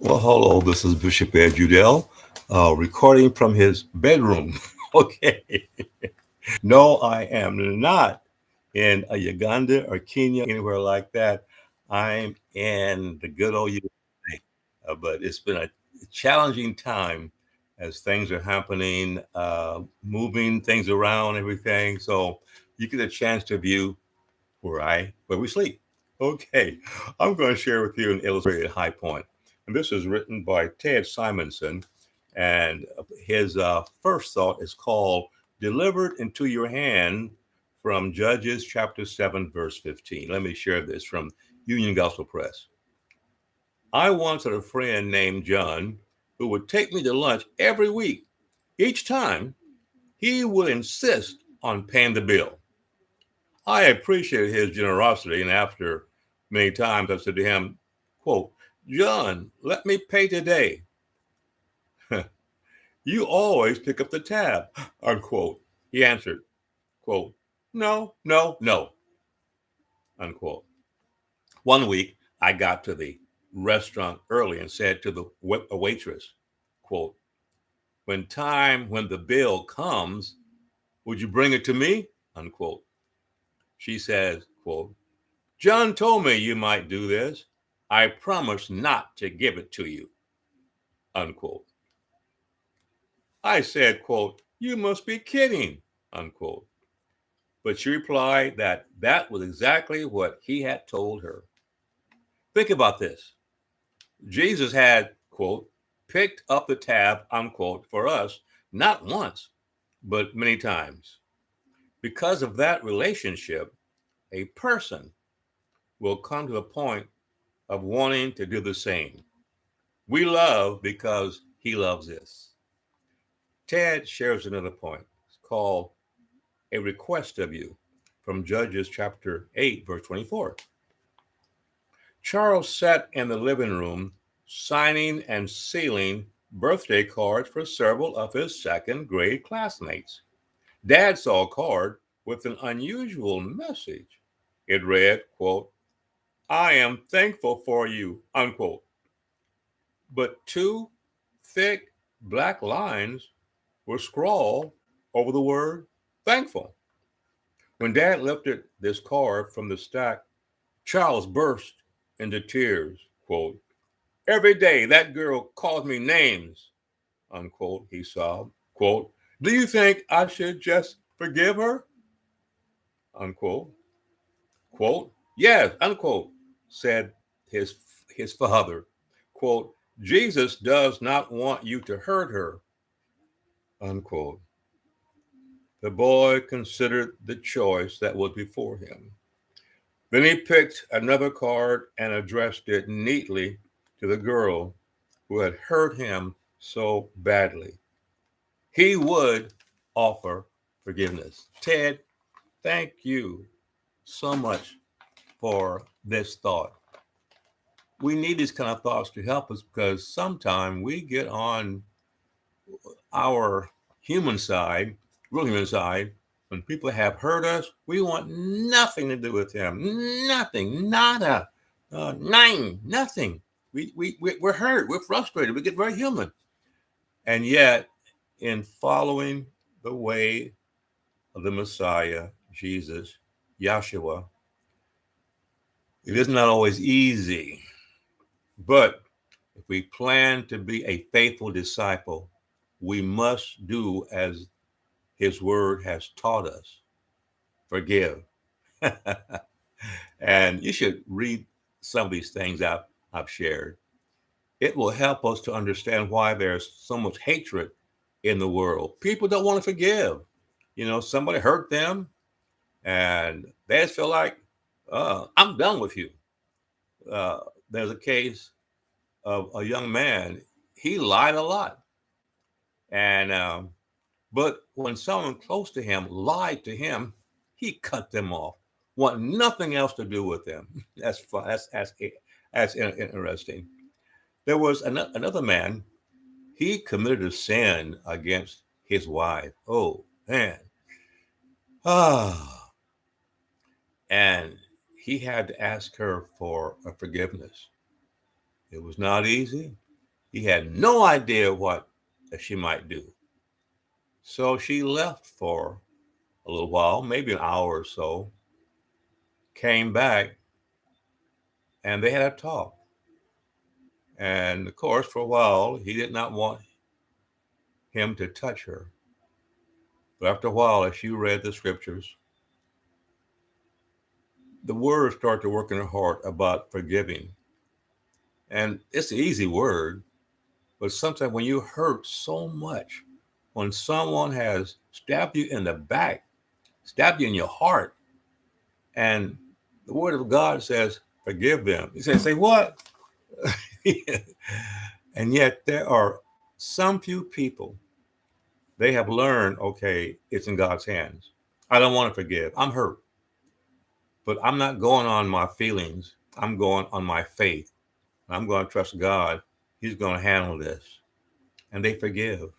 Well, hello, this is Bishop Udell, recording from his bedroom. Okay. No, I am not in a Uganda or Kenya, anywhere like that. I'm in the good old USA. But it's been a challenging time as things are happening, moving things around, everything. So you get a chance to view where we sleep. Okay, I'm going to share with you an illustrated high point, and this is written by Ted Simonson, and his first thought is called "Delivered into Your Hand" from Judges chapter 7, verse 15. Let me share this from Union Gospel Press. I once had a friend named John who would take me to lunch every week. Each time, he would insist on paying the bill. I appreciated his generosity, and after many times I said to him, quote, John, let me pay today. You always pick up the tab, unquote. He answered, quote, no, no, no, unquote. One week, I got to the restaurant early and said to the waitress, quote, when the bill comes, would you bring it to me? Unquote. She says, quote, John told me you might do this. I promise not to give it to you, unquote. I said, quote, you must be kidding, unquote. But she replied that that was exactly what he had told her. Think about this. Jesus had, quote, picked up the tab, unquote, for us, not once, but many times. Because of that relationship, a person will come to the point of wanting to do the same. We love because he loves us. Ted shares another point. It's called A Request of You from Judges chapter 8, verse 24. Charles sat in the living room signing and sealing birthday cards for several of his second grade classmates. Dad saw a card with an unusual message. It read, quote, I am thankful for you, unquote. But two thick black lines were scrawled over the word thankful. When Dad lifted this card from the stack, Charles burst into tears. Quote, every day that girl calls me names, unquote, he sobbed. Quote, do you think I should just forgive her? Unquote. Quote, yes, unquote, said his, his father. Quote, Jesus does not want you to hurt her, unquote. The boy considered the choice that was before him. Then he picked another card and addressed it neatly to the girl who had hurt him so badly. He would offer forgiveness. Ted, thank you so much for this thought. We need these kind of thoughts to help us because sometimes we get on our human side, real human side, when people have hurt us, we want nothing to do with them. Nothing, nada, nine, nothing. We're hurt. We're frustrated. We get very human. And yet, in following the way of the Messiah, Jesus, Yahshua, it is not always easy. But if we plan to be a faithful disciple, we must do as his word has taught us, forgive. And you should read some of these things I've shared. It will help us to understand why there's so much hatred in the world. People don't want to forgive. You know, somebody hurt them and they just feel like, I'm done with you. Uh, there's a case of a young man, he lied a lot. And but when someone close to him lied to him, he cut them off. Want nothing else to do with them. That's fun. That's interesting. There was another man. He committed a sin against his wife. Oh man, ah, and he had to ask her for a forgiveness. It was not easy. He had no idea what she might do. So she left for a little while, maybe an hour or so, came back, and they had a talk. And of course, for a while, he did not want him to touch her. But after a while, as she read the scriptures, the words started to work in her heart about forgiving. And it's an easy word, but sometimes when you hurt so much, when someone has stabbed you in the back, stabbed you in your heart, and the word of God says, forgive them. You say what? And yet there are some few people, they have learned, okay, it's in God's hands. I don't want to forgive. I'm hurt. But I'm not going on my feelings. I'm going on my faith. I'm going to trust God. He's going to handle this. And they forgive.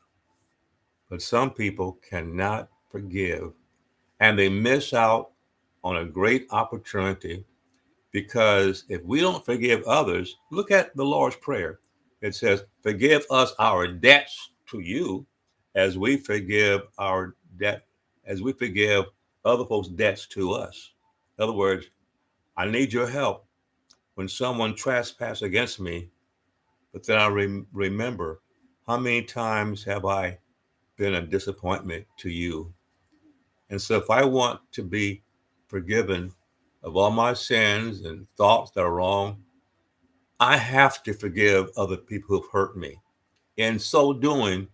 But some people cannot forgive. And they miss out on a great opportunity, because if we don't forgive others, look at the Lord's Prayer. It says, forgive us our debts to you as we forgive as we forgive other folks' debts to us. In other words, I need your help when someone trespasses against me, but then I remember, how many times have I been a disappointment to you? And so if I want to be forgiven of all my sins and thoughts that are wrong, I have to forgive other people who've hurt me. In so doing,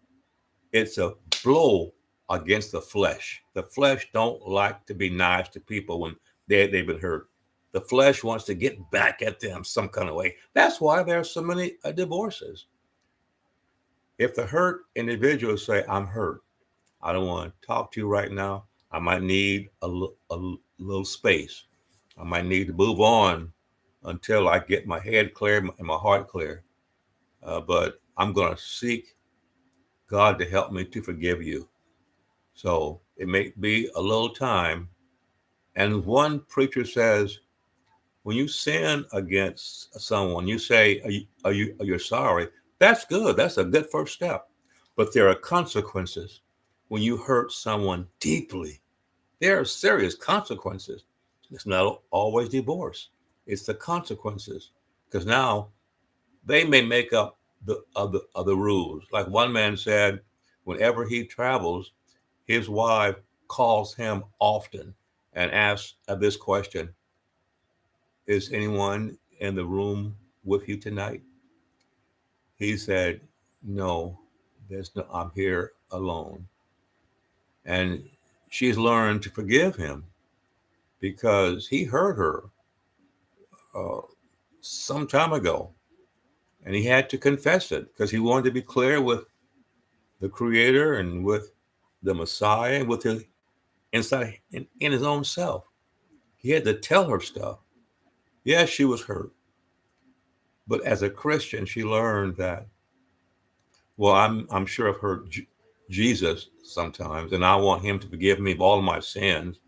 it's a blow against the flesh. The flesh don't like to be nice to people when they've been hurt. The flesh wants to get back at them some kind of way. That's why there are so many divorces. If the hurt individuals say, I'm hurt, I don't want to talk to you right now. I might need a little space. I might need to move on until I get my head clear and my heart clear. But I'm going to seek God to help me to forgive you. So it may be a little time. And one preacher says, when you sin against someone, you say, are you sorry? That's good. That's a good first step. But there are consequences when you hurt someone deeply. There are serious consequences. It's not always divorce. It's the consequences. Because now they may make up the other rules. Like one man said, whenever he travels, his wife calls him often and asks this question: is anyone in the room with you tonight? He said, no, I'm here alone. And she's learned to forgive him because he hurt her uh, some time ago. And he had to confess it because he wanted to be clear with the Creator and with the Messiah and with his inside in his own self. He had to tell her stuff. Yes, she was hurt. But as a Christian, she learned that, well, I'm sure I've hurt Jesus sometimes, and I want him to forgive me of all of my sins.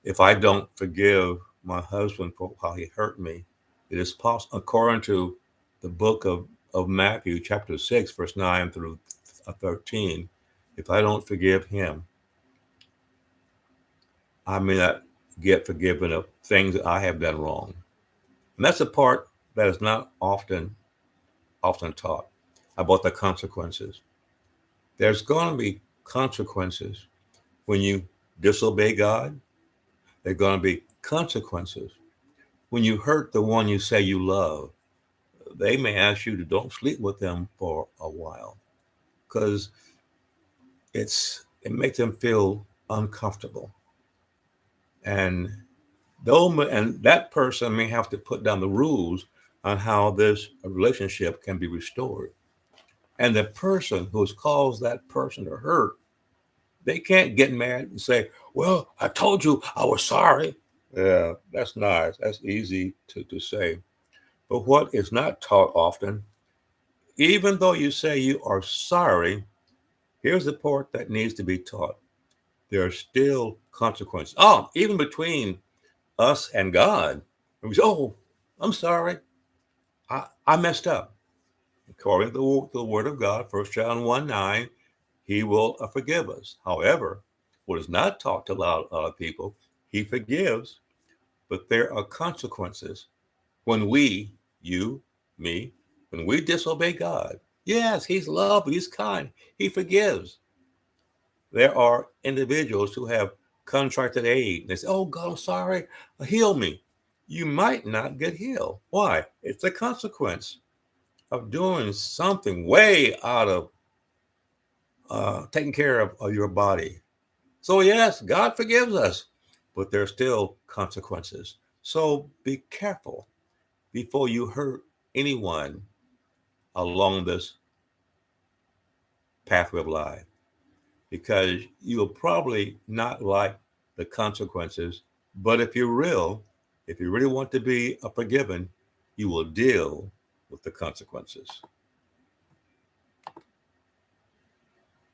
If I don't forgive my husband for how he hurt me, it is possible, according to the book of Matthew, chapter 6, verse 9 through 13, if I don't forgive him, I may not get forgiven of things that I have done wrong. And that's a part that is not often taught about the consequences. There's going to be consequences when you disobey God. There are going to be consequences when you hurt the one you say you love. They may ask you to don't sleep with them for a while because it makes them feel uncomfortable. And that person may have to put down the rules on how this relationship can be restored. And the person who's caused that person to hurt, they can't get mad and say, well, I told you I was sorry. Yeah, that's nice. That's easy to say. But what is not taught often, even though you say you are sorry, here's the part that needs to be taught. There are still consequences. Oh, even between us and God. We say, oh, I'm sorry. I messed up. According to the word of God, 1 John 1:9, he will forgive us. However, what is not taught to a lot of people, he forgives, but there are consequences when you, me, when we disobey God. Yes, he's loving, he's kind, he forgives. There are individuals who have contracted AIDS. They say, oh, God, I'm sorry, heal me. You might not get healed. Why? It's a consequence of doing something way out of taking care of your body. So, yes, God forgives us, but there's still consequences. So be careful before you hurt anyone along this pathway of life, because you'll probably not like the consequences. But if you really want to be forgiven, you will deal with the consequences.